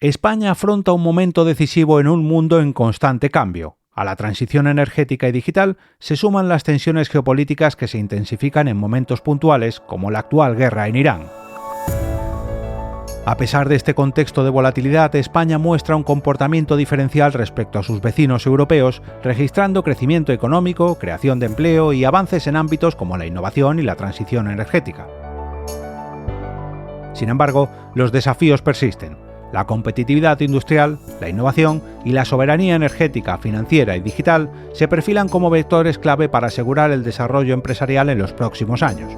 España afronta un momento decisivo en un mundo en constante cambio. A la transición energética y digital se suman las tensiones geopolíticas que se intensifican en momentos puntuales, como la actual guerra en Irán. A pesar de este contexto de volatilidad, España muestra un comportamiento diferencial respecto a sus vecinos europeos, registrando crecimiento económico, creación de empleo y avances en ámbitos como la innovación y la transición energética. Sin embargo, los desafíos persisten. La competitividad industrial, la innovación y la soberanía energética, financiera y digital se perfilan como vectores clave para asegurar el desarrollo empresarial en los próximos años.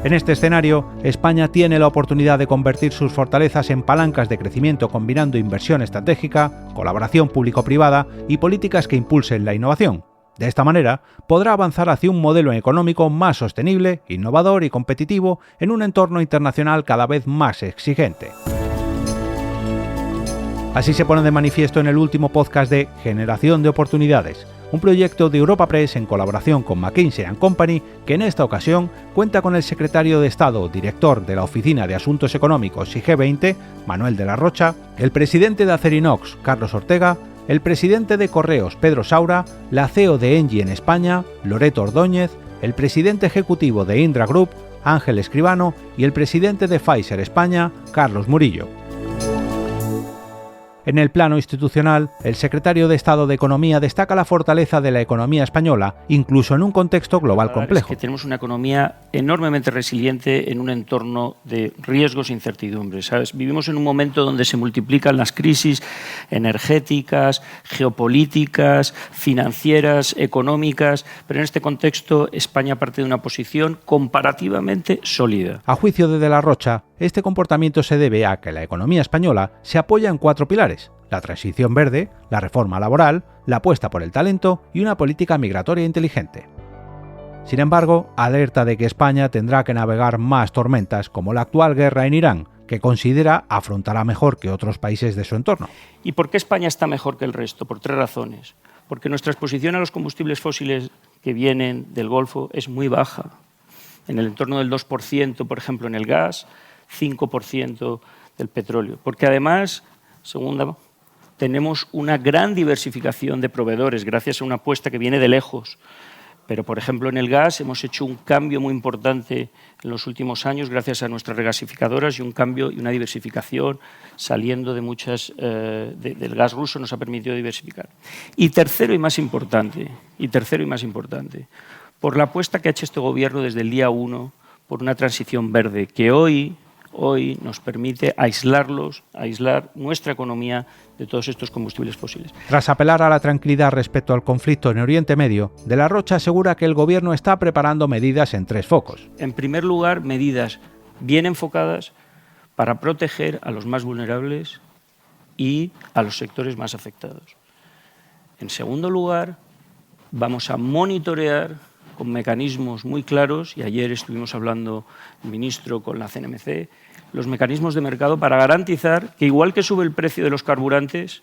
En este escenario, España tiene la oportunidad de convertir sus fortalezas en palancas de crecimiento combinando inversión estratégica, colaboración público-privada y políticas que impulsen la innovación. De esta manera, podrá avanzar hacia un modelo económico más sostenible, innovador y competitivo en un entorno internacional cada vez más exigente. Así se pone de manifiesto en el último podcast de Generación de Oportunidades, un proyecto de Europa Press en colaboración con McKinsey & Company, que en esta ocasión cuenta con el secretario de Estado, director de la Oficina de Asuntos Económicos y G20, Manuel de la Rocha, el presidente de Acerinox, Carlos Ortega, el presidente de Correos, Pedro Saura, la CEO de Engie en España, Loreto Ordóñez, el presidente ejecutivo de Indra Group, Ángel Escribano, y el presidente de Pfizer España, Carlos Murillo. En el plano institucional, el secretario de Estado de Economía destaca la fortaleza de la economía española, incluso en un contexto global complejo. Es que tenemos una economía enormemente resiliente en un entorno de riesgos e incertidumbres, ¿sabes? Vivimos en un momento donde se multiplican las crisis energéticas, geopolíticas, financieras, económicas, pero en este contexto España parte de una posición comparativamente sólida. A juicio de la Rocha, este comportamiento se debe a que la economía española se apoya en 4 pilares: la transición verde, la reforma laboral, la apuesta por el talento y una política migratoria inteligente. Sin embargo, alerta de que España tendrá que navegar más tormentas, como la actual guerra en Irán, que considera afrontará mejor que otros países de su entorno. ¿Y por qué España está mejor que el resto? Por 3 razones. Porque nuestra exposición a los combustibles fósiles que vienen del Golfo es muy baja, en el entorno del 2%, por ejemplo, en el gas, 5% del petróleo. Porque además, segunda, tenemos una gran diversificación de proveedores gracias a una apuesta que viene de lejos. Pero, por ejemplo, en el gas hemos hecho un cambio muy importante en los últimos años gracias a nuestras regasificadoras, y un cambio y una diversificación saliendo de muchas del gas ruso nos ha permitido diversificar. Y tercero y más importante, por la apuesta que ha hecho este gobierno desde el día 1 por una transición verde que hoy nos permite aislar nuestra economía de todos estos combustibles fósiles. Tras apelar a la tranquilidad respecto al conflicto en Oriente Medio, de la Rocha asegura que el gobierno está preparando medidas en 3 focos. En primer lugar, medidas bien enfocadas para proteger a los más vulnerables y a los sectores más afectados. En segundo lugar, vamos a monitorear con mecanismos muy claros, y ayer estuvimos hablando el ministro con la CNMC, los mecanismos de mercado para garantizar que, igual que sube el precio de los carburantes,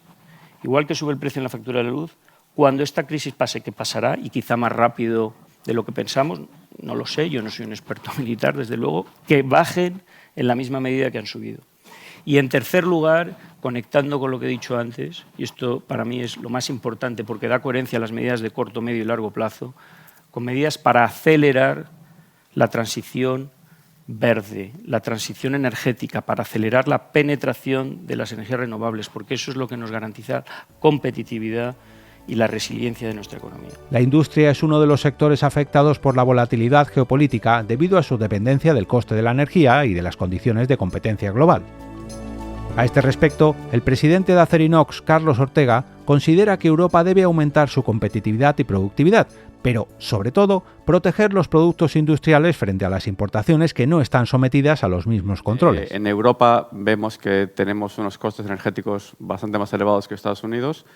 igual que sube el precio en la factura de la luz, cuando esta crisis pase, que pasará, y quizá más rápido de lo que pensamos, no lo sé, yo no soy un experto militar, desde luego, que bajen en la misma medida que han subido. Y en tercer lugar, conectando con lo que he dicho antes, y esto para mí es lo más importante porque da coherencia a las medidas de corto, medio y largo plazo, con medidas para acelerar la transición verde, la transición energética, para acelerar la penetración de las energías renovables, porque eso es lo que nos garantiza competitividad y la resiliencia de nuestra economía. La industria es uno de los sectores afectados por la volatilidad geopolítica debido a su dependencia del coste de la energía y de las condiciones de competencia global. A este respecto, el presidente de Acerinox, Carlos Ortega, considera que Europa debe aumentar su competitividad y productividad, pero, sobre todo, proteger los productos industriales frente a las importaciones que no están sometidas a los mismos controles. En Europa vemos que tenemos unos costes energéticos bastante más elevados que Estados Unidos.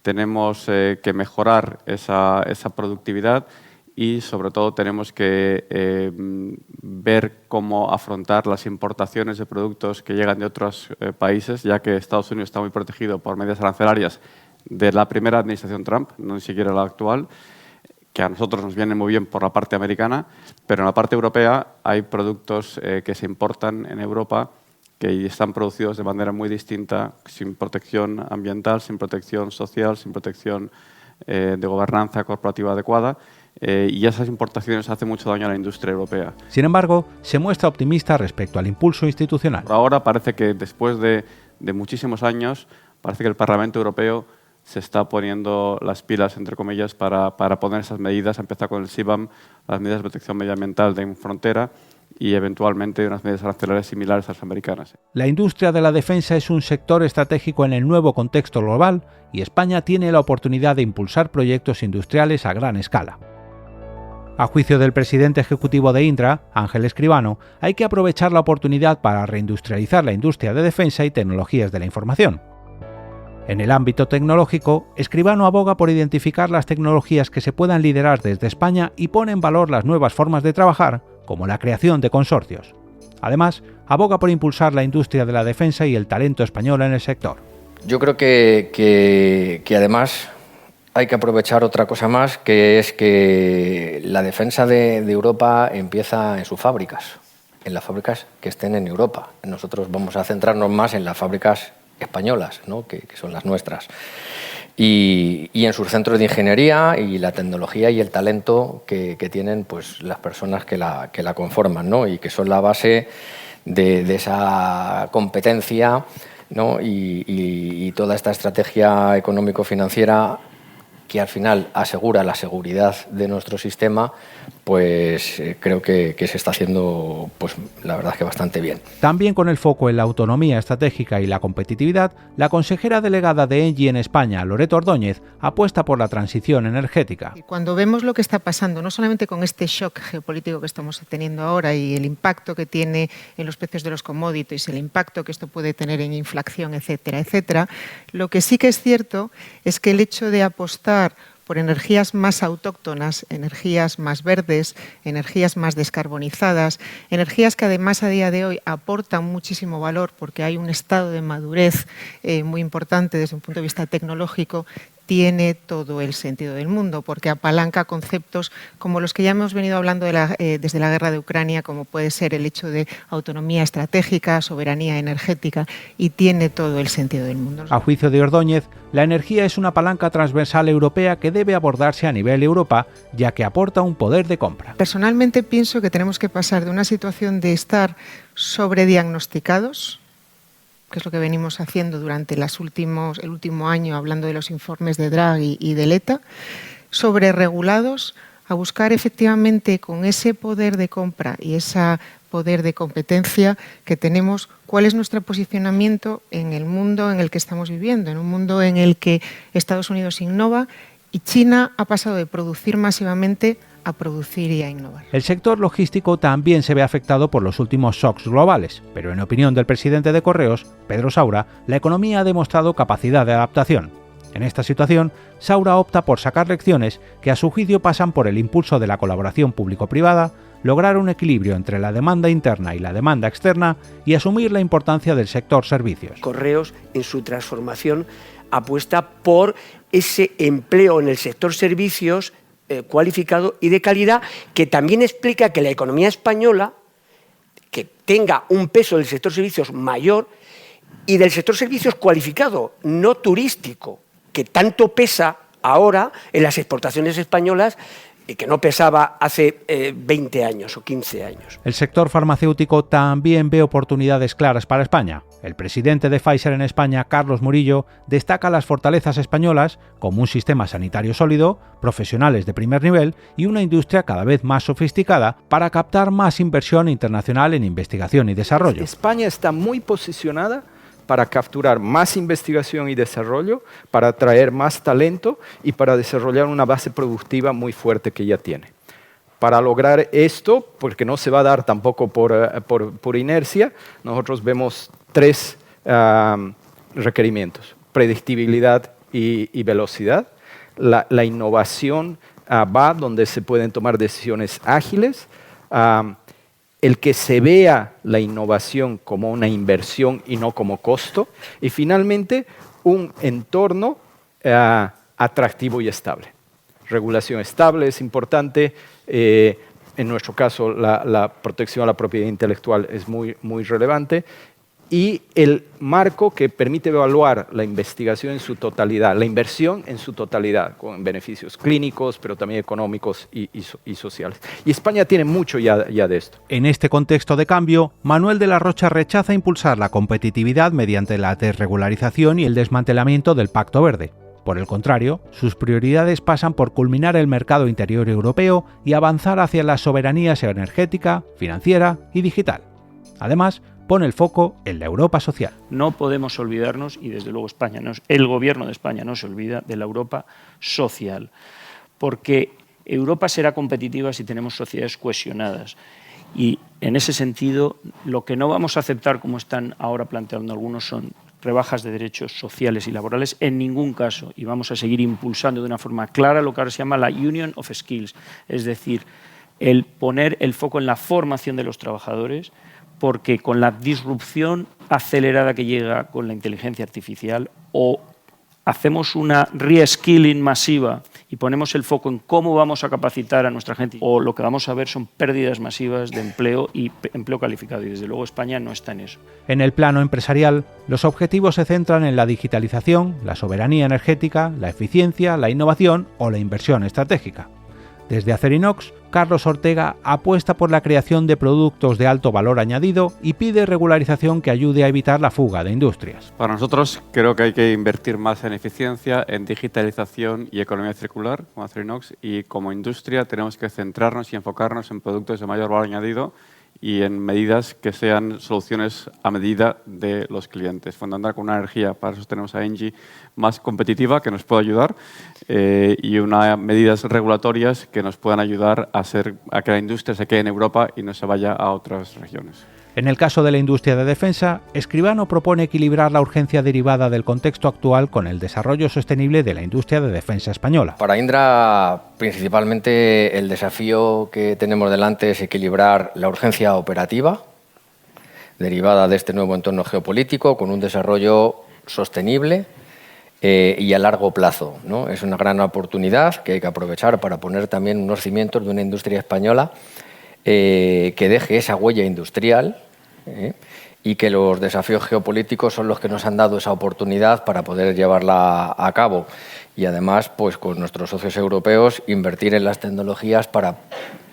Tenemos que mejorar esa productividad y, sobre todo, tenemos que ver cómo afrontar las importaciones de productos que llegan de otros países, ya que Estados Unidos está muy protegido por medidas arancelarias de la primera administración Trump, no ni siquiera la actual, que a nosotros nos viene muy bien por la parte americana, pero en la parte europea hay productos que se importan en Europa que están producidos de manera muy distinta, sin protección ambiental, sin protección social, sin protección de gobernanza corporativa adecuada, y esas importaciones hacen mucho daño a la industria europea. Sin embargo, se muestra optimista respecto al impulso institucional. Por ahora parece que después de muchísimos años, parece que el Parlamento Europeo se está poniendo las pilas, entre comillas, para poner esas medidas, empezar con el CBAM, las medidas de protección medioambiental de frontera y eventualmente unas medidas arancelarias similares a las americanas. La industria de la defensa es un sector estratégico en el nuevo contexto global y España tiene la oportunidad de impulsar proyectos industriales a gran escala. A juicio del presidente ejecutivo de Indra, Ángel Escribano, hay que aprovechar la oportunidad para reindustrializar la industria de defensa y tecnologías de la información. En el ámbito tecnológico, Escribano aboga por identificar las tecnologías que se puedan liderar desde España y pone en valor las nuevas formas de trabajar, como la creación de consorcios. Además, aboga por impulsar la industria de la defensa y el talento español en el sector. Yo creo que además hay que aprovechar otra cosa más, que es que la defensa de Europa empieza en sus fábricas, en las fábricas que estén en Europa. Nosotros vamos a centrarnos más en las fábricas españolas, ¿no? que son las nuestras. Y en sus centros de ingeniería y la tecnología y el talento que tienen pues, las personas que la conforman, ¿no? Y que son la base de esa competencia, ¿no? y toda esta estrategia económico-financiera que al final asegura la seguridad de nuestro sistema, pues creo que se está haciendo, pues la verdad que bastante bien. También con el foco en la autonomía estratégica y la competitividad, la consejera delegada de ENGIE en España, Loreto Ordóñez, apuesta por la transición energética. Cuando vemos lo que está pasando, no solamente con este shock geopolítico que estamos teniendo ahora y el impacto que tiene en los precios de los commodities, el impacto que esto puede tener en inflación, etcétera, etcétera, lo que sí que es cierto es que el hecho de apostar por energías más autóctonas, energías más verdes, energías más descarbonizadas, energías que además a día de hoy aportan muchísimo valor porque hay un estado de madurez muy importante desde un punto de vista tecnológico, tiene todo el sentido del mundo, porque apalanca conceptos como los que ya hemos venido hablando desde la guerra de Ucrania, como puede ser el hecho de autonomía estratégica, soberanía energética, y tiene todo el sentido del mundo. A juicio de Ordóñez, la energía es una palanca transversal europea que debe abordarse a nivel Europa, ya que aporta un poder de compra. Personalmente pienso que tenemos que pasar de una situación de estar sobrediagnosticados, que es lo que venimos haciendo durante el último año, hablando de los informes de Draghi y de Letta, sobreregulados, a buscar efectivamente con ese poder de compra y ese poder de competencia que tenemos, cuál es nuestro posicionamiento en el mundo en el que estamos viviendo, en un mundo en el que Estados Unidos innova y China ha pasado de producir masivamente a producir y a innovar. El sector logístico también se ve afectado por los últimos shocks globales, pero en opinión del presidente de Correos, Pedro Saura, la economía ha demostrado capacidad de adaptación. En esta situación, Saura opta por sacar lecciones que a su juicio pasan por el impulso de la colaboración público-privada, lograr un equilibrio entre la demanda interna y la demanda externa y asumir la importancia del sector servicios. Correos, en su transformación, apuesta por ese empleo en el sector servicios cualificado y de calidad, que también explica que la economía española que tenga un peso del sector servicios mayor y del sector servicios cualificado, no turístico, que tanto pesa ahora en las exportaciones españolas y que no pesaba hace 20 años o 15 años. El sector farmacéutico también ve oportunidades claras para España. El presidente de Pfizer en España, Carlos Murillo, destaca las fortalezas españolas como un sistema sanitario sólido, profesionales de primer nivel y una industria cada vez más sofisticada para captar más inversión internacional en investigación y desarrollo. España está muy posicionada para capturar más investigación y desarrollo, para atraer más talento y para desarrollar una base productiva muy fuerte que ya tiene. Para lograr esto, porque no se va a dar tampoco por inercia, nosotros vemos tres requerimientos: predictibilidad y velocidad. La innovación va donde se pueden tomar decisiones ágiles. El que se vea la innovación como una inversión y no como costo. Y finalmente, un entorno atractivo y estable. Regulación estable es importante. En nuestro caso, la protección a la propiedad intelectual es muy relevante. y el marco que permite evaluar la investigación en su totalidad, la inversión en su totalidad, con beneficios clínicos, pero también económicos y sociales. Y España tiene mucho ya de esto. En este contexto de cambio, Manuel de la Rocha rechaza impulsar la competitividad mediante la desregularización y el desmantelamiento del Pacto Verde. Por el contrario, sus prioridades pasan por culminar el mercado interior europeo y avanzar hacia la soberanía energética, financiera y digital. Además, pone el foco en la Europa social. No podemos olvidarnos, y desde luego el Gobierno de España no se olvida, de la Europa social, porque Europa será competitiva si tenemos sociedades cohesionadas. Y en ese sentido, lo que no vamos a aceptar, como están ahora planteando algunos, son rebajas de derechos sociales y laborales en ningún caso. Y vamos a seguir impulsando de una forma clara lo que ahora se llama la Union of Skills, es decir, el poner el foco en la formación de los trabajadores, porque con la disrupción acelerada que llega con la inteligencia artificial, o hacemos una reskilling masiva y ponemos el foco en cómo vamos a capacitar a nuestra gente, o lo que vamos a ver son pérdidas masivas de empleo y empleo calificado, y desde luego España no está en eso. En el plano empresarial, los objetivos se centran en la digitalización, la soberanía energética, la eficiencia, la innovación o la inversión estratégica. Desde Acerinox, Carlos Ortega apuesta por la creación de productos de alto valor añadido y pide regularización que ayude a evitar la fuga de industrias. Para nosotros creo que hay que invertir más en eficiencia, en digitalización y economía circular, como Acerinox, y como industria tenemos que centrarnos y enfocarnos en productos de mayor valor añadido y en medidas que sean soluciones a medida de los clientes. Fundamental con una energía, para eso tenemos a Engie, más competitiva, que nos puede ayudar, y unas medidas regulatorias que nos puedan ayudar a que la industria se quede en Europa y no se vaya a otras regiones. En el caso de la industria de defensa, Escribano propone equilibrar la urgencia derivada del contexto actual con el desarrollo sostenible de la industria de defensa española. Para Indra, principalmente el desafío que tenemos delante es equilibrar la urgencia operativa derivada de este nuevo entorno geopolítico con un desarrollo sostenible y a largo plazo, ¿no? Es una gran oportunidad que hay que aprovechar para poner también unos cimientos de una industria española que deje esa huella industrial y que los desafíos geopolíticos son los que nos han dado esa oportunidad para poder llevarla a cabo. Y además, pues con nuestros socios europeos, invertir en las tecnologías para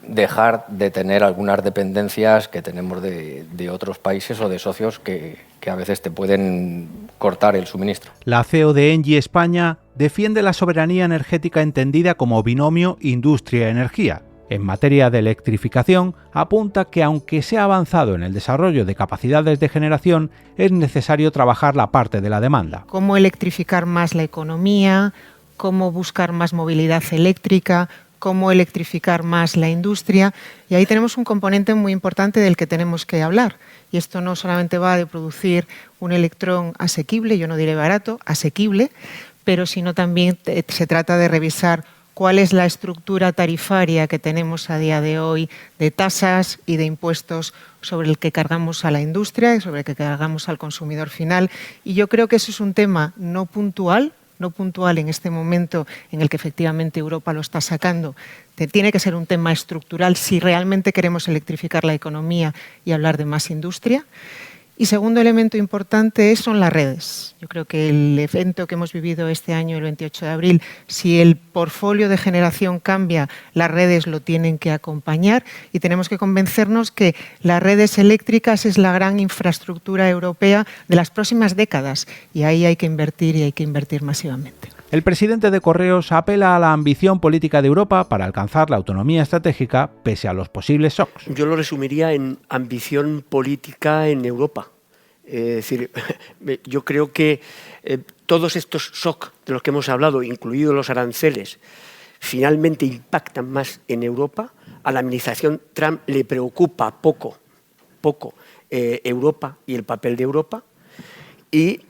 dejar de tener algunas dependencias que tenemos de otros países o de socios que a veces te pueden cortar el suministro. La CEO de Engie España defiende la soberanía energética entendida como binomio industria-energía. En materia de electrificación, apunta que aunque se ha avanzado en el desarrollo de capacidades de generación, es necesario trabajar la parte de la demanda. Cómo electrificar más la economía, cómo buscar más movilidad eléctrica, cómo electrificar más la industria. Y ahí tenemos un componente muy importante del que tenemos que hablar. Y esto no solamente va de producir un electrón asequible, yo no diré barato, asequible, pero sino también se trata de revisar cuál es la estructura tarifaria que tenemos a día de hoy de tasas y de impuestos sobre el que cargamos a la industria y sobre el que cargamos al consumidor final. Y yo creo que eso es un tema no puntual en este momento en el que efectivamente Europa lo está sacando. Tiene que ser un tema estructural si realmente queremos electrificar la economía y hablar de más industria. Y segundo elemento importante son las redes. Yo creo que el evento que hemos vivido este año, el 28 de abril, si el portfolio de generación cambia, las redes lo tienen que acompañar y tenemos que convencernos que las redes eléctricas es la gran infraestructura europea de las próximas décadas y ahí hay que invertir y hay que invertir masivamente. El presidente de Correos apela a la ambición política de Europa para alcanzar la autonomía estratégica pese a los posibles shocks. Yo lo resumiría en ambición política en Europa. Es decir, yo creo que todos estos shocks de los que hemos hablado, incluidos los aranceles, finalmente impactan más en Europa. A la administración Trump le preocupa poco Europa y el papel de Europa. Y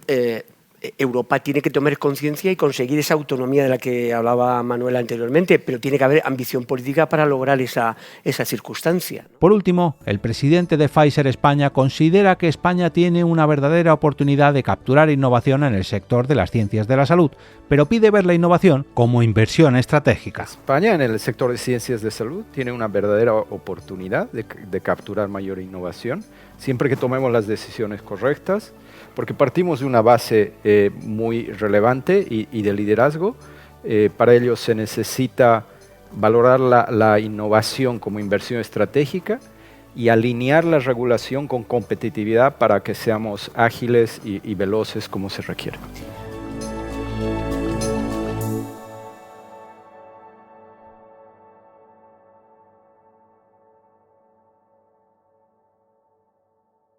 Europa tiene que tomar conciencia y conseguir esa autonomía de la que hablaba Manuel anteriormente, pero tiene que haber ambición política para lograr esa circunstancia. Por último, el presidente de Pfizer España considera que España tiene una verdadera oportunidad de capturar innovación en el sector de las ciencias de la salud, pero pide ver la innovación como inversión estratégica. España en el sector de ciencias de salud tiene una verdadera oportunidad de capturar mayor innovación, siempre que tomemos las decisiones correctas, porque partimos de una base muy relevante y de liderazgo. Para ello se necesita valorar la innovación como inversión estratégica y alinear la regulación con competitividad para que seamos ágiles y veloces como se requiere.